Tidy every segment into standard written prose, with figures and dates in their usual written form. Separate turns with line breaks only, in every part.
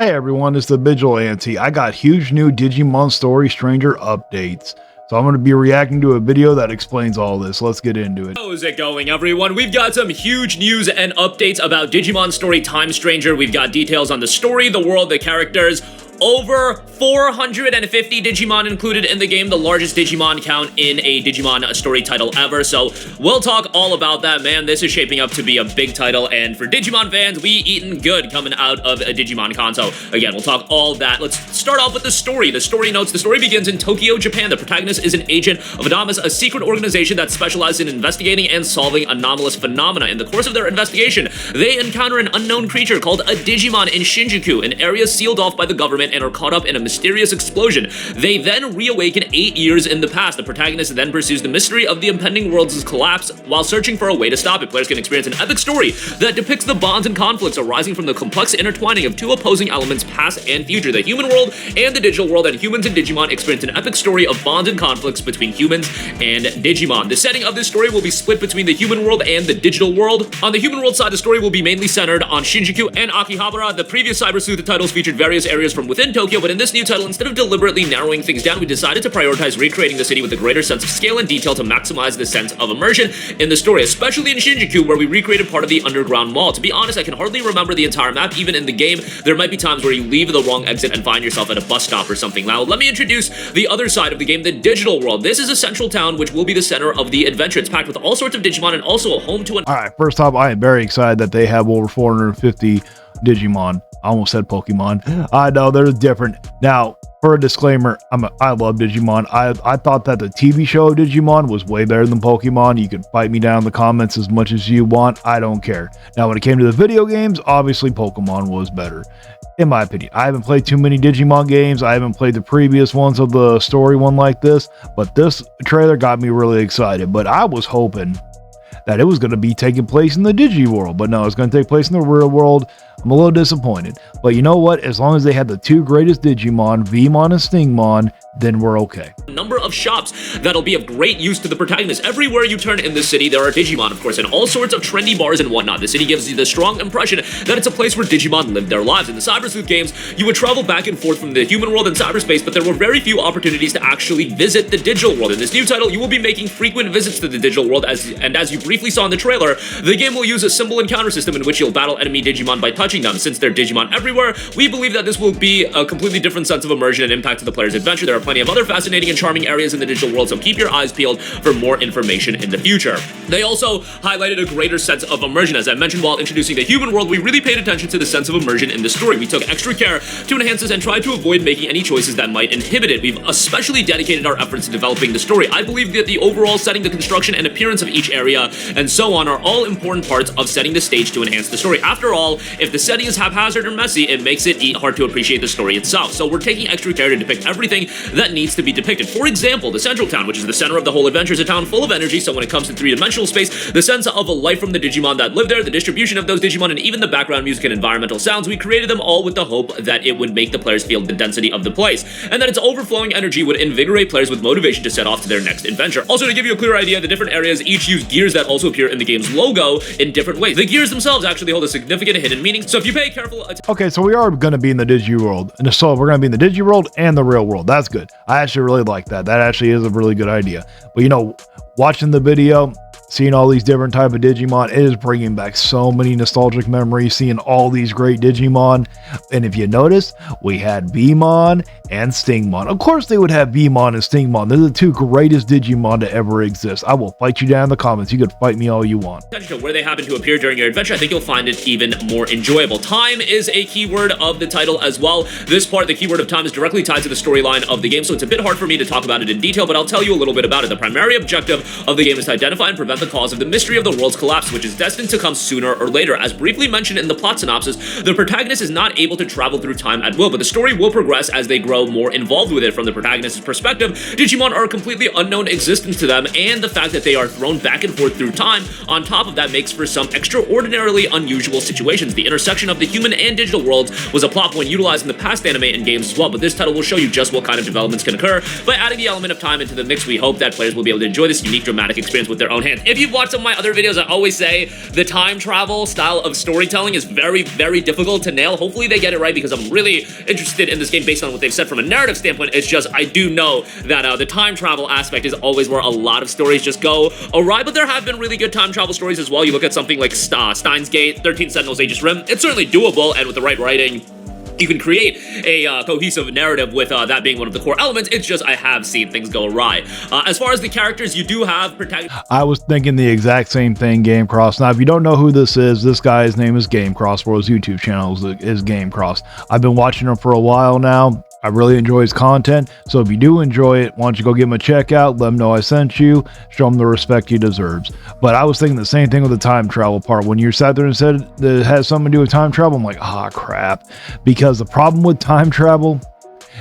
Hey everyone, it's the Vigilante. I got huge new Digimon Story Stranger updates. So I'm going to be reacting to a video that explains all this. Let's get into it.
How's it going, everyone? We've got some huge news and updates about Digimon Story Time Stranger. We've got details on the story, the world, the characters. Over 450 Digimon included in the game, the largest Digimon count in a Digimon story title ever, so we'll talk all about that, man. This is shaping up to be a big title, and for Digimon fans, we eaten good coming out of a Digimon con, so again, we'll talk all that. Let's start off with the story. The story notes, the story begins in Tokyo, Japan. The protagonist is an agent of Adamas, a secret organization that specializes in investigating and solving anomalous phenomena. In the course of their investigation, they encounter an unknown creature called a Digimon in Shinjuku, an area sealed off by the government, and are caught up in a mysterious explosion. They then reawaken 8 years in the past. The protagonist then pursues the mystery of the impending world's collapse while searching for a way to stop it. Players can experience an epic story that depicts the bonds and conflicts arising from the complex intertwining of two opposing elements, past and future, the human world and the digital world, and humans and Digimon experience an epic story of bonds and conflicts between humans and Digimon. The setting of this story will be split between the human world and the digital world. On the human world side, the story will be mainly centered on Shinjuku and Akihabara. The previous Cyber Sleuth titles featured various areas from within Tokyo, but in this new title, instead of deliberately narrowing things down, we decided to prioritize recreating the city with a greater sense of scale and detail to maximize the sense of immersion in the story, especially in Shinjuku, where we recreated part of the underground mall. To be honest, I can hardly remember the entire map. Even in the game, there might be times where you leave the wrong exit and find yourself at a bus stop or something. Now, let me introduce the other side of the game, the digital world. This is a central town which will be the center of the adventure. It's packed with all sorts of Digimon and also a home to an...
Alright, first off, I am very excited that they have over 450 Digimon. I almost said Pokemon. I know they're different. Now, for a disclaimer, I love Digimon. I thought that the TV show Digimon was way better than Pokemon. You can fight me down in the comments as much as you want. I don't care. Now, when it came to the video games, obviously Pokemon was better, in my opinion. I haven't played too many Digimon games. I haven't played the previous ones of the story one like this, but this trailer got me really excited. But I was hoping that it was going to be taking place in the Digi world, but no, it's going to take place in the real world. I'm a little disappointed, but you know what? As long as they had the two greatest Digimon, Veemon and Stingmon, then we're okay.
Number of shops that'll be of great use to the protagonist. Everywhere you turn in the city, there are Digimon, of course, and all sorts of trendy bars and whatnot. The city gives you the strong impression that it's a place where Digimon live their lives. In the Cyber Sleuth games, you would travel back and forth from the human world and cyberspace, but there were very few opportunities to actually visit the digital world. In this new title, you will be making frequent visits to the digital world, as you briefly saw in the trailer, the game will use a symbol encounter system in which you'll battle enemy Digimon by touching them. Since they're Digimon everywhere, we believe that this will be a completely different sense of immersion and impact to the player's adventure. There are plenty of other fascinating and charming areas in the digital world, so keep your eyes peeled for more information in the future. They also highlighted a greater sense of immersion. As I mentioned while introducing the human world, we really paid attention to the sense of immersion in the story. We took extra care to enhance this and tried to avoid making any choices that might inhibit it. We've especially dedicated our efforts to developing the story. I believe that the overall setting, the construction, and appearance of each area, and so on, are all important parts of setting the stage to enhance the story. After all, if the setting is haphazard or messy, it makes it hard to appreciate the story itself. So we're taking extra care to depict everything that needs to be depicted. For example, the central town, which is the center of the whole adventure, is a town full of energy, so when it comes to three-dimensional space, the sense of a life from the Digimon that live there, the distribution of those Digimon, and even the background music and environmental sounds, we created them all with the hope that it would make the players feel the density of the place, and that its overflowing energy would invigorate players with motivation to set off to their next adventure. Also, to give you a clear idea, the different areas each use gears that also appear in the game's logo in different ways. The gears themselves actually hold a significant hidden meaning, so if you pay careful attention...
Okay, so we are going to be in the Digi world, and so we're going to be in the Digi world and the real world. That's good. I actually really like that. That actually is a really good idea. But you know, watching the video, seeing all these different type of Digimon, it is bringing back so many nostalgic memories, seeing all these great Digimon. And if you notice, we had Veemon and Stingmon. Of course they would have Veemon and Stingmon. They're the two greatest Digimon to ever exist. I will fight you down in the comments. You could fight me all you want.
To where they happen to appear during your adventure, I think you'll find it even more enjoyable. Time is a keyword of the title as well. This part, the keyword of time, is directly tied to the storyline of the game, so it's a bit hard for me to talk about it in detail, but I'll tell you a little bit about it. The primary objective of the game is to identify and prevent the cause of the mystery of the world's collapse, which is destined to come sooner or later. As briefly mentioned in the plot synopsis, the protagonist is not able to travel through time at will, but the story will progress as they grow more involved with it. From the protagonist's perspective, Digimon are a completely unknown existence to them, and the fact that they are thrown back and forth through time, on top of that, makes for some extraordinarily unusual situations. The intersection of the human and digital worlds was a plot point utilized in the past anime and games as well, but this title will show you just what kind of developments can occur. By adding the element of time into the mix, we hope that players will be able to enjoy this unique dramatic experience with their own hands. If you've watched some of my other videos, I always say the time travel style of storytelling is very, very difficult to nail. Hopefully they get it right, because I'm really interested in this game based on what they've said from a narrative standpoint. It's just, I do know that the time travel aspect is always where a lot of stories just go awry, but there have been really good time travel stories as well. You look at something like Steins Gate, 13 Sentinels, Aegis Rim. It's certainly doable, and with the right writing, you can create a cohesive narrative with that being one of the core elements. It's just I have seen things go awry. As far as the characters, you do have protagonists.
I was thinking the exact same thing, GameCross. Now, if you don't know who this guy's name is GameCross, or his YouTube channel is GameCross. I've been watching him for a while now. I really enjoy his content, so if you do enjoy it, why don't you go give him a check out, let him know I sent you, show him the respect he deserves. But I was thinking the same thing with the time travel part. When you sat there and said that it has something to do with time travel, I'm like, ah, crap. Because the problem with time travel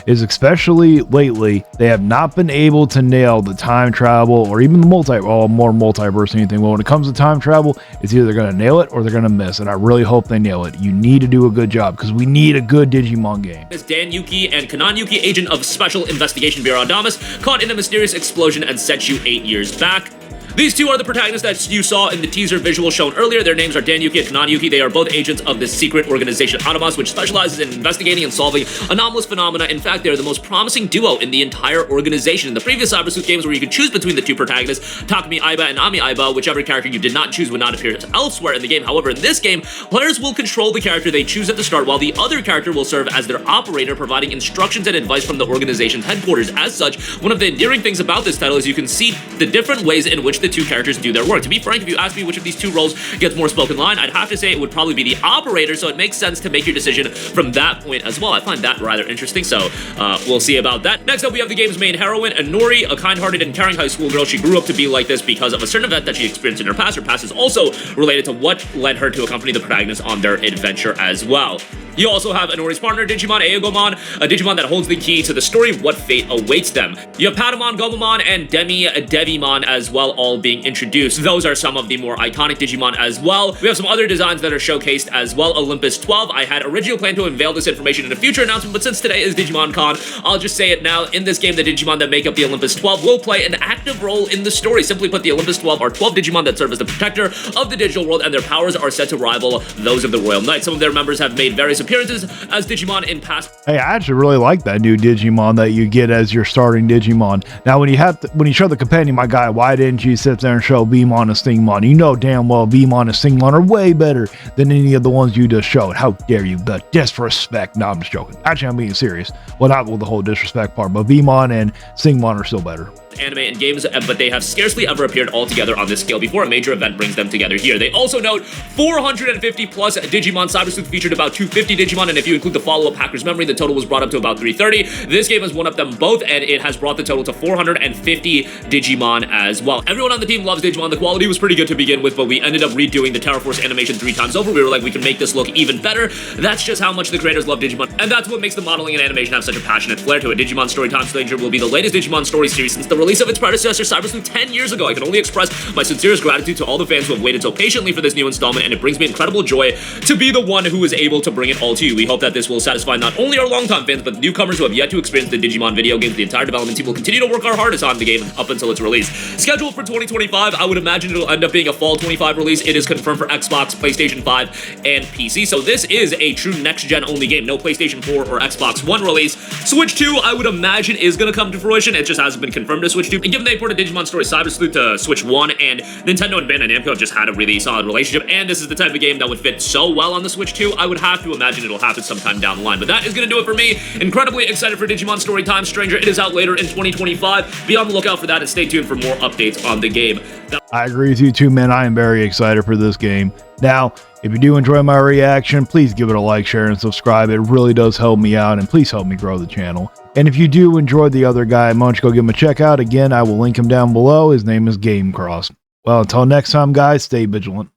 is, especially lately, they have not been able to nail the time travel or even the more multiverse or anything. Well, when it comes to time travel, it's either going to nail it or they're going to miss, and I really hope they nail it. You need to do a good job, because we need a good Digimon game.
Is Dan Yuki and Kanan Yuki, agent of Special Investigation Bureau Adamas, caught in a mysterious explosion and sent you 8 years back. These two are the protagonists that you saw in the teaser visual shown earlier. Their names are Dan Yuki and Kanan Yuki. They are both agents of the secret organization Adamas, which specializes in investigating and solving anomalous phenomena. In fact, they are the most promising duo in the entire organization. In the previous Cyber Sleuth games, where you could choose between the two protagonists, Takumi Aiba and Ami Aiba, whichever character you did not choose would not appear elsewhere in the game. However, in this game, players will control the character they choose at the start, while the other character will serve as their operator, providing instructions and advice from the organization's headquarters. As such, one of the endearing things about this title is you can see the different ways in which the two characters do their work. To be frank, if you ask me which of these two roles gets more spoken line, I'd have to say it would probably be the operator, so it makes sense to make your decision from that point as well. I find that rather interesting, so we'll see about that. Next up, we have the game's main heroine, Inori, a kind-hearted and caring high school girl. She grew up to be like this because of a certain event that she experienced in her past. Her past is also related to what led her to accompany the protagonist on their adventure as well. You also have Inori's partner, Digimon Aegomon, a Digimon that holds the key to the story of what fate awaits them. You have Patamon, Gomamon, and Devimon as well, all being introduced. Those are some of the more iconic Digimon as well. We have some other designs that are showcased as well. Olympus 12, I had originally planned to unveil this information in a future announcement, but since today is Digimon Con, I'll just say it now. In this game, the Digimon that make up the Olympus 12 will play an active role in the story. Simply put, the Olympus 12 are 12 Digimon that serve as the protector of the digital world, and their powers are set to rival those of the Royal Knights. Some of their members have made various appearances as Digimon in past.
Hey, I actually really like that new Digimon that you get as your starting Digimon. Now, when you show the companion, my guy, why didn't you sit there and show Beamon and Stingmon? You know damn well Beamon and Stingmon are way better than any of the ones you just showed. How dare you? The disrespect. No, I'm just joking. Actually, I'm being serious. Well, not with the whole disrespect part, but Beamon and Stingmon are still better.
Anime and games, but they have scarcely ever appeared all together on this scale before a major event brings them together here. They also note 450 plus Digimon. Cyber Sleuth featured about 250 Digimon, and if you include the follow-up Hacker's Memory, the total was brought up to about 330. This game has one up them both, and it has brought the total to 450 Digimon as well. Everyone on the team loves Digimon. The quality was pretty good to begin with, but we ended up redoing the Terra Force animation 3 times over. We were like, we can make this look even better. That's just how much the creators love Digimon, and that's what makes the modeling and animation have such a passionate flair to it. Digimon Story Time Stranger will be the latest Digimon story series since the release of its predecessor, Cyber Sleuth, 10 years ago. I can only express my sincerest gratitude to all the fans who have waited so patiently for this new installment, and it brings me incredible joy to be the one who is able to bring it all to you. We hope that this will satisfy not only our longtime fans, but the newcomers who have yet to experience the Digimon video games. The entire development team will continue to work our hardest on the game up until its release. Scheduled for 2025, I would imagine it'll end up being a fall 25 release. It is confirmed for Xbox, PlayStation 5, and PC, so this is a true next-gen only game. No PlayStation 4 or Xbox One release. Switch 2, I would imagine, is going to come to fruition. It just hasn't been confirmed to Switch 2. And given they ported Digimon Story Cyber Sleuth to Switch 1, and Nintendo and Bandai Namco just had a really solid relationship, and this is the type of game that would fit so well on the Switch 2, I would have to imagine it'll happen sometime down the line. But that is going to do it for me. Incredibly excited for Digimon Story Time Stranger. It is out later in 2025. Be on the lookout for that, and stay tuned for more updates on the game.
I agree with you too, man. I am very excited for this game. Now, if you do enjoy my reaction, please give it a like, share, and subscribe. It really does help me out, and please help me grow the channel. And if you do enjoy the other guy, why don't you go give him a check out. Again, I will link him down below. His name is GameCross. Well, until next time, guys, stay vigilant.